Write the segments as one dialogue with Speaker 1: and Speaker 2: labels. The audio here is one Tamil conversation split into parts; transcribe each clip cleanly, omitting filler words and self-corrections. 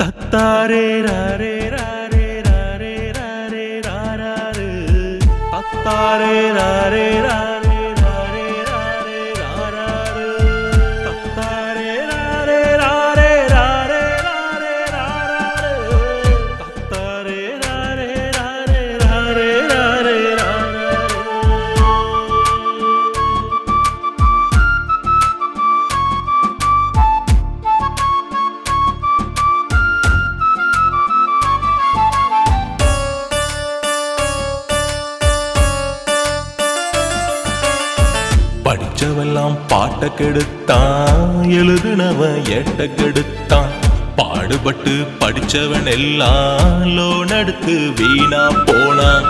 Speaker 1: தத்தாரே ராரே ராரே ராரே ராரே ராரே தத்தாரே ராரே ராரே ராரே ராரே ராரே தத்தாரே ராரே ராரே ராரே ராரே ராரே தத்தாரே ராரே ராரே ராரே ராரே படிச்சவெல்லாம் பாட்ட கெடுத்தான், எழுதுனவன் ஏட்ட கெடுத்தான். பாடுபட்டு படிச்சவன் எல்லாம் லோன் எடுத்து வீணா போனான்.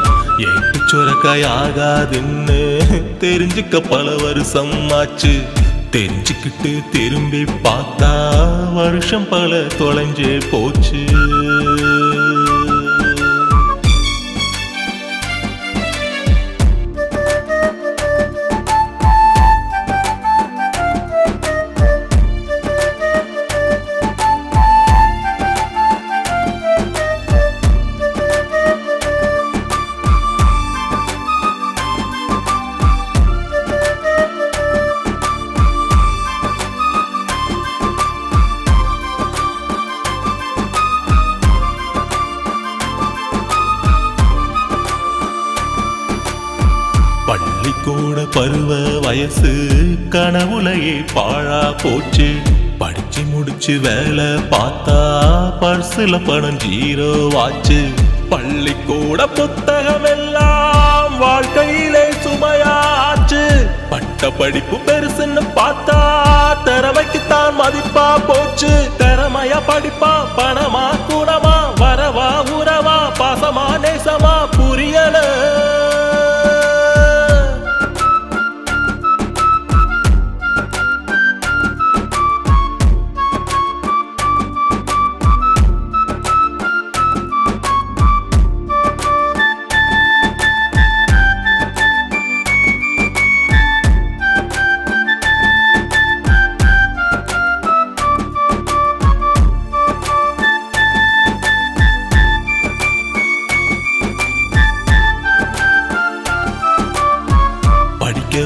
Speaker 1: ஏட்டு சுரக்காய் ஆகாதுன்னு தெரிஞ்சுக்க பல வருஷம் ஆச்சு. தெரிஞ்சுக்கிட்டு திரும்பி பார்த்தா வருஷம் பல தொலைஞ்சே போச்சு. பள்ளிக்கூட பருவ வயசு கனவுலையே பாழா போச்சு. படிச்சு முடிச்சு வேலை பார்த்தா பர்சுல பணம் ஜீரோ ஆச்சு. பள்ளிக்கூட புத்தகம் எல்லாம் வாழ்க்கையிலே சுமையாச்சு. பட்ட படிப்பு பெருசுன்னு பார்த்தா திறமைக்குத்தான் மதிப்பா போச்சு. திறமையா படிப்பா பணமா குணமா வரவா உறவா பாசமா நேசமா புரியல.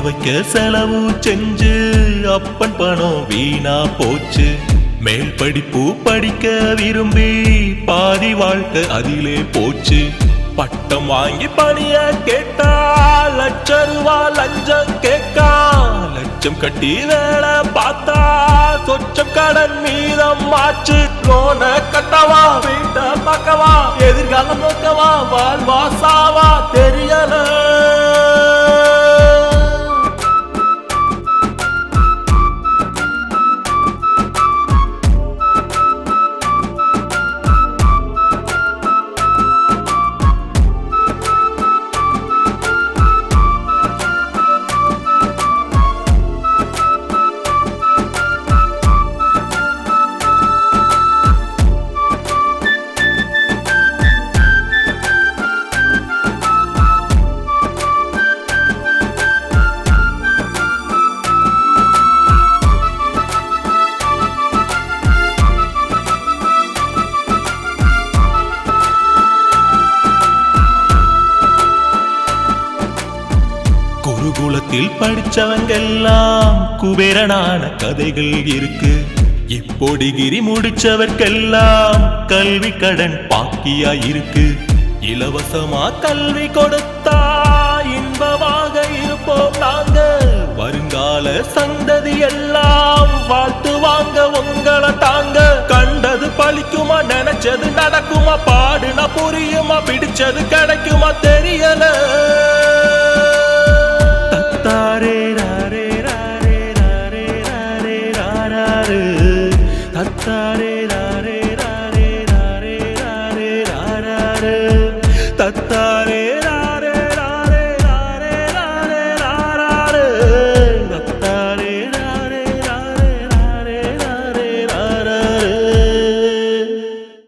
Speaker 1: வைக்க செலவு செஞ்சு அப்பன் பணம் வீணா போச்சு. மேல் படிப்பு படிக்க விரும்பி பாதி வாழ்க்கை அதிலே போச்சு. பட்டம் வாங்கி பணிய கேட்டா லட்ச லஞ்சம் கேட்கா. லட்சம் கட்டி வேலை பார்த்தா சொச்சம் கடன் மீதம் ஆச்சு. லோன கட்டவா வீட்ட பார்க்கவா எதிர்காலம் நோக்கவா வாழ்வா சாவா தெரியல. குருகுலத்தில் படிச்சவங்கெல்லாம் குபேரனான கதைகள் இருக்கு. இப்போ டிகிரி முடிச்சவர்க்கெல்லாம் கல்வி கடன் பாக்கியா இருக்கு. இலவசமா கல்வி கொடுத்தா இன்பமாக இருப்போம் நாங்க. வருங்கால சந்ததி எல்லாம் வாழ்த்துவாங்க உங்களை தாங்க. கண்டது பழிக்குமா நினைச்சது நடக்குமா பாடுனா புரியுமா பிடிச்சது கிடைக்குமா தெரியல.